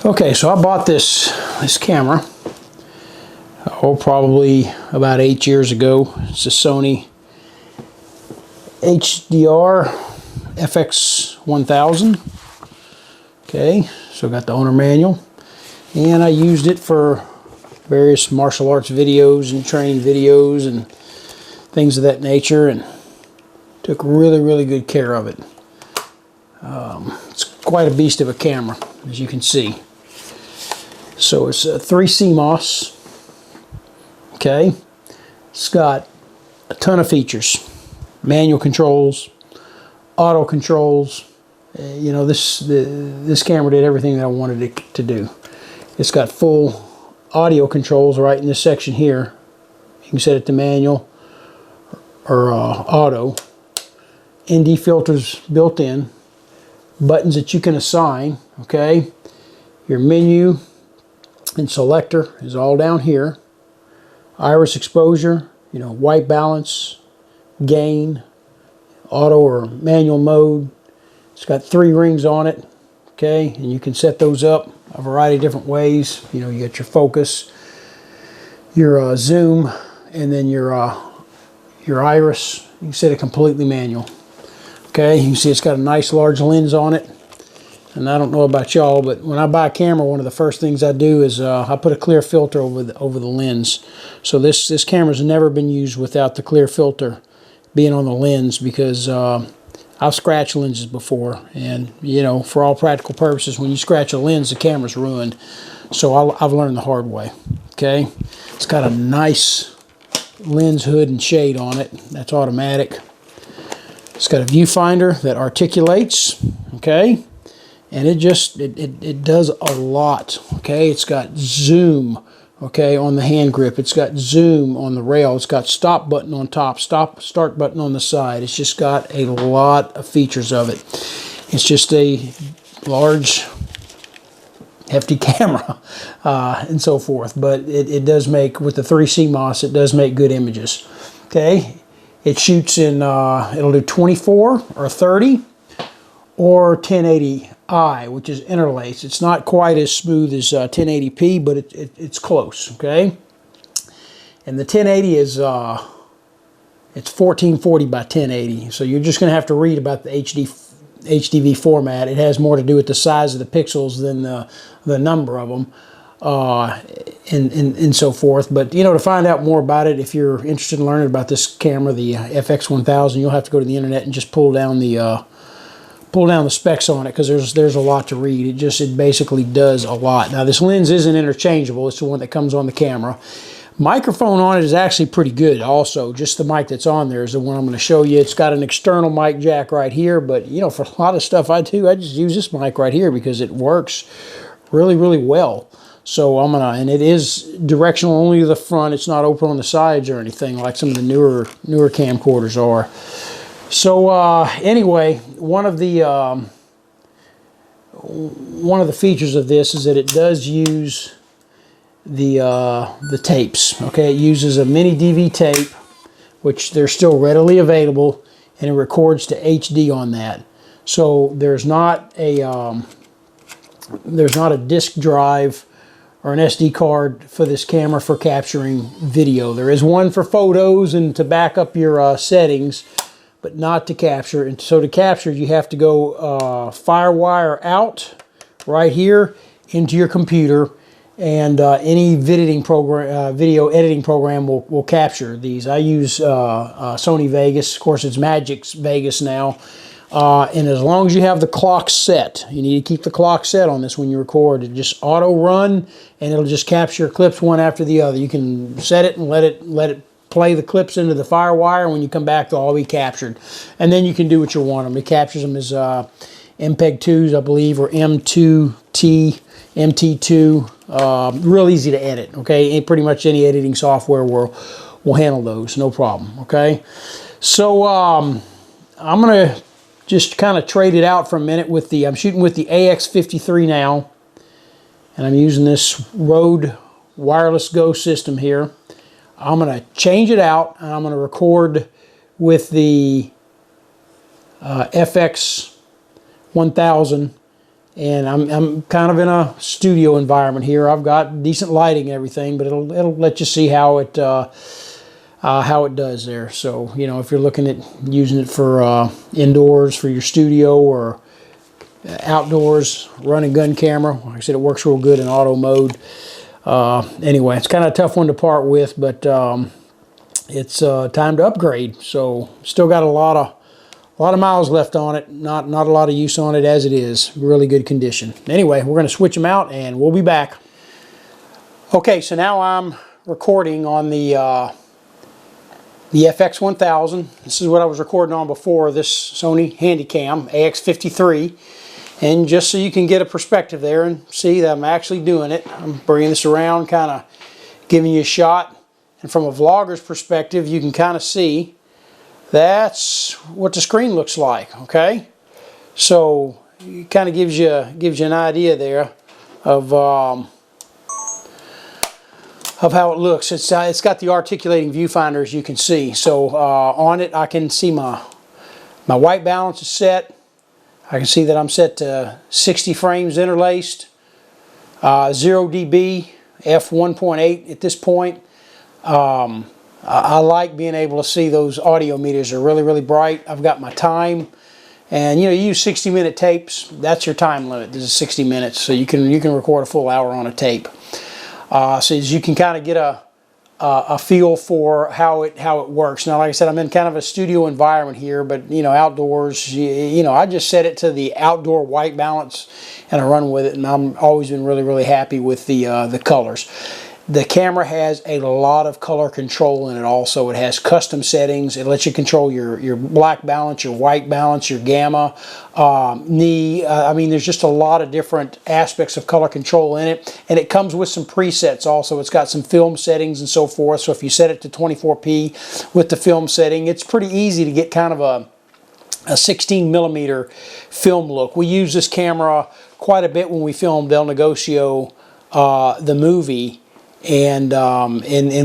Okay, so I bought this camera, probably about 8 years ago. It's a Sony HDR FX1000. Okay, so I got the owner manual, and I used it for various martial arts videos and training videos and things of that nature, and took really good care of it. It's quite a beast of a camera, as you can see. So it's a 3 CMOS. Okay, it's got a ton of features: manual controls, auto controls. You know, this camera did everything that I wanted it to do. It's got full audio controls right in this section here. You can set it to manual or auto. Indi filters built in. Buttons that you can assign. Okay, your menu and selector is all down here. Iris exposure, you know, white balance, gain, auto or manual mode. It's got 3 rings on it. Okay, and you can set those up a variety of different ways. You know, you got your focus, your zoom, and then your iris. You can set it completely manual. Okay, you can see it's got a nice large lens on it. And I don't know about y'all, but when I buy a camera, one of the first things I do is I put a clear filter over the lens. So this camera's never been used without the clear filter being on the lens, because I've scratched lenses before, and you know, for all practical purposes, when you scratch a lens, the camera's ruined. So I've learned the hard way. Okay, it's got a nice lens hood and shade on it. That's automatic. It's got a viewfinder that articulates. Okay. And it does a lot. Okay, it's got zoom, okay, on the hand grip. It's got zoom on the rail. It's got stop button on top, start button on the side. It's just got a lot of features of it. It's just a large, hefty camera and so forth. But it does make, with the 3 CMOS, it does make good images. Okay, it shoots in, it'll do 24 or 30 or 1080i, which is interlaced. It's not quite as smooth as 1080p, but it's close. Okay, and the 1080 is it's 1440 by 1080. So you're just going to have to read about the HDV format. It has more to do with the size of the pixels than the number of them, and so forth. But you know, to find out more about it, if you're interested in learning about this camera, the FX1000, you'll have to go to the internet and just pull down the specs on it, because there's a lot to read. It basically does a lot. Now this lens isn't interchangeable. It's the one that comes on the camera. Microphone on it is actually pretty good also. Just the mic that's on there is the one I'm going to show you. It's got an external mic jack right here, but you know, for a lot of stuff I do, I just use this mic right here because it works really well. So and it is directional only to the front. It's not open on the sides or anything like some of the newer camcorders are. So anyway, one of the features of this is that it does use the tapes. Okay, it uses a mini DV tape, which they're still readily available, and it records to HD on that. So there's not a disk drive or an SD card for this camera for capturing video. There is one for photos and to back up your settings, but not to capture. And so to capture, you have to go FireWire out right here into your computer, and any video editing program will capture these. I use Sony Vegas. Of course, it's Magic's Vegas now. And as long as you have the clock set, you need to keep the clock set on this when you record. It just auto run, and it'll just capture clips one after the other. You can set it and let it play the clips into the FireWire, and when you come back, they'll all be captured. And then you can do what you want them. It captures them as MPEG-2s, I believe, or M2T, MT2. Real easy to edit, okay? Pretty much any editing software will handle those, no problem, okay? So I'm going to just kind of trade it out for a minute with I'm shooting with the AX53 now, and I'm using this Rode Wireless Go system here. I'm going to change it out, and I'm going to record with the FX1000 And I'm kind of in a studio environment here. I've got decent lighting and everything, but it'll let you see how it does there. So, you know, if you're looking at using it for indoors for your studio or outdoors, run and gun camera, like I said, it works real good in auto mode. Anyway, it's kind of a tough one to part with, but it's time to upgrade. So, still got a lot of miles left on it. Not a lot of use on it as it is. Really good condition. Anyway, we're going to switch them out and we'll be back. Okay, so now I'm recording on the FX1000. This is what I was recording on before, this Sony Handycam AX53. And just so you can get a perspective there and see that I'm actually doing it, I'm bringing this around, kind of giving you a shot. And from a vlogger's perspective, you can kind of see that's what the screen looks like, okay? So it kind of gives you an idea there of how it looks. It's got the articulating viewfinder, as you can see. So on it, I can see my white balance is set. I can see that I'm set to 60 frames interlaced, 0 dB, f1.8 at this point. I like being able to see those audio meters are really bright. I've got my time, and you know, you use 60-minute tapes. That's your time limit. This is 60 minutes, so you can record a full hour on a tape. So as you can kind of get a feel for how it works. Now, like I said, I'm in kind of a studio environment here, but you know, outdoors, you know, I just set it to the outdoor white balance and I run with it, and I'm always been really happy with the colors. The camera has a lot of color control in it also. It has custom settings. It lets you control your black balance, your white balance, your gamma, I mean, there's just a lot of different aspects of color control in it. And it comes with some presets also. It's got some film settings and so forth. So if you set it to 24p with the film setting, it's pretty easy to get kind of a 16 millimeter film look. We use this camera quite a bit when we filmed El Negocio, the movie. And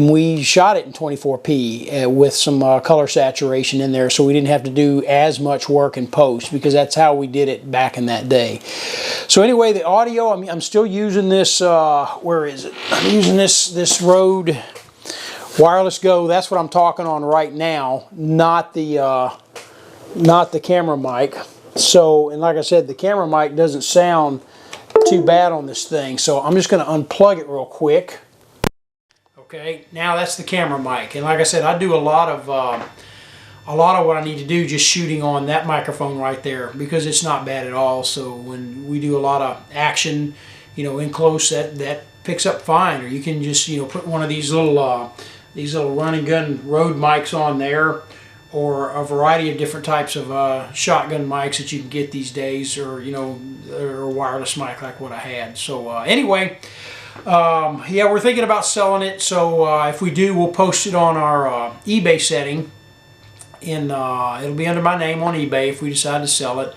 we shot it in 24p with some color saturation in there, so we didn't have to do as much work in post, because that's how we did it back in that day. So anyway, the audio, I'm still using this, where is it? I'm using this Rode Wireless Go. That's what I'm talking on right now, not the camera mic. So, and like I said, the camera mic doesn't sound too bad on this thing, so I'm just going to unplug it real quick. Okay, now that's the camera mic, and like I said, I do a lot of what I need to do just shooting on that microphone right there, because it's not bad at all. So when we do a lot of action, you know, in close, that picks up fine. Or you can just, you know, put one of these little run and gun Rode mics on there, or a variety of different types of shotgun mics that you can get these days, or you know, or a wireless mic like what I had. So anyway. Yeah, we're thinking about selling it, so if we do, we'll post it on our eBay setting. It'll be under my name on eBay if we decide to sell it.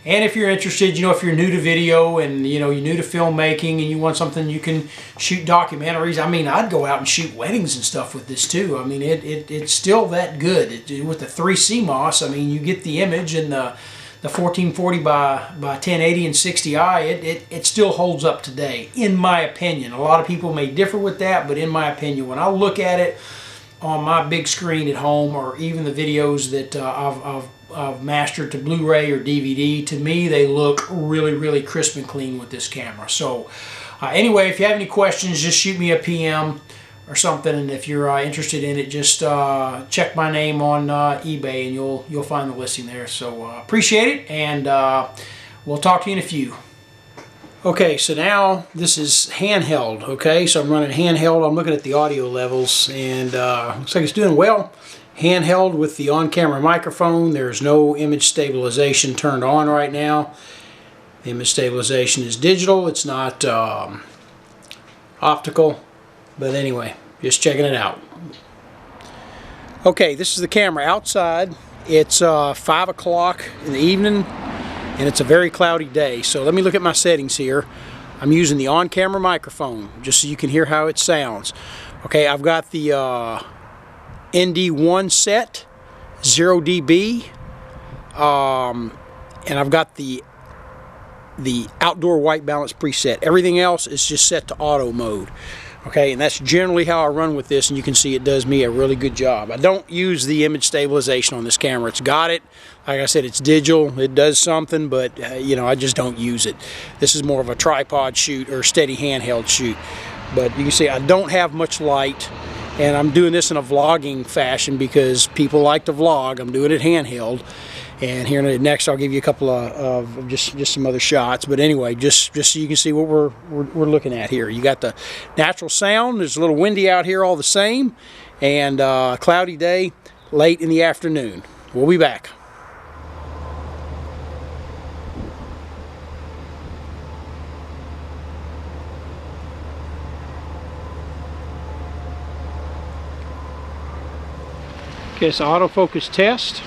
And if you're interested, you know, if you're new to video and you know, you're new to filmmaking and you want something you can shoot documentaries, I mean, I'd go out and shoot weddings and stuff with this too. I mean, it's still that good. With the 3 CMOS, I mean, you get the image and the 1440 by 1080 and 60i, it still holds up today, in my opinion. A lot of people may differ with that, but in my opinion, when I look at it on my big screen at home, or even the videos that I've mastered to Blu-ray or DVD, to me they look really crisp and clean with this camera. So anyway, if you have any questions, just shoot me a PM or something, and if you're interested in it, just check my name on eBay and you'll find the listing there. So appreciate it, and we'll talk to you in a few. Okay, so now this is handheld. Okay, so I'm running handheld. I'm looking at the audio levels, and looks like it's doing well. Handheld with the on-camera microphone. There's no image stabilization turned on right now. The image stabilization is digital. It's not optical. But anyway, just checking it out. Okay, this is the camera outside. It's 5 o'clock in the evening, and it's a very cloudy day. So let me look at my settings here. I'm using the on-camera microphone, just so you can hear how it sounds. Okay, I've got the Indi 1 set, 0 dB, and I've got the the outdoor white balance preset. Everything else is just set to auto mode. Okay, and that's generally how I run with this, and you can see it does me a really good job. I don't use the image stabilization on this camera. It's got it. Like I said, it's digital. It does something, but you know, I just don't use it. This is more of a tripod shoot or steady handheld shoot. But you can see I don't have much light, and I'm doing this in a vlogging fashion because people like to vlog. I'm doing it handheld. And here next, I'll give you a couple of just some other shots. But anyway, just so you can see what we're looking at here. You got the natural sound. There's a little windy out here, all the same, and cloudy day, late in the afternoon. We'll be back. Okay, so autofocus test.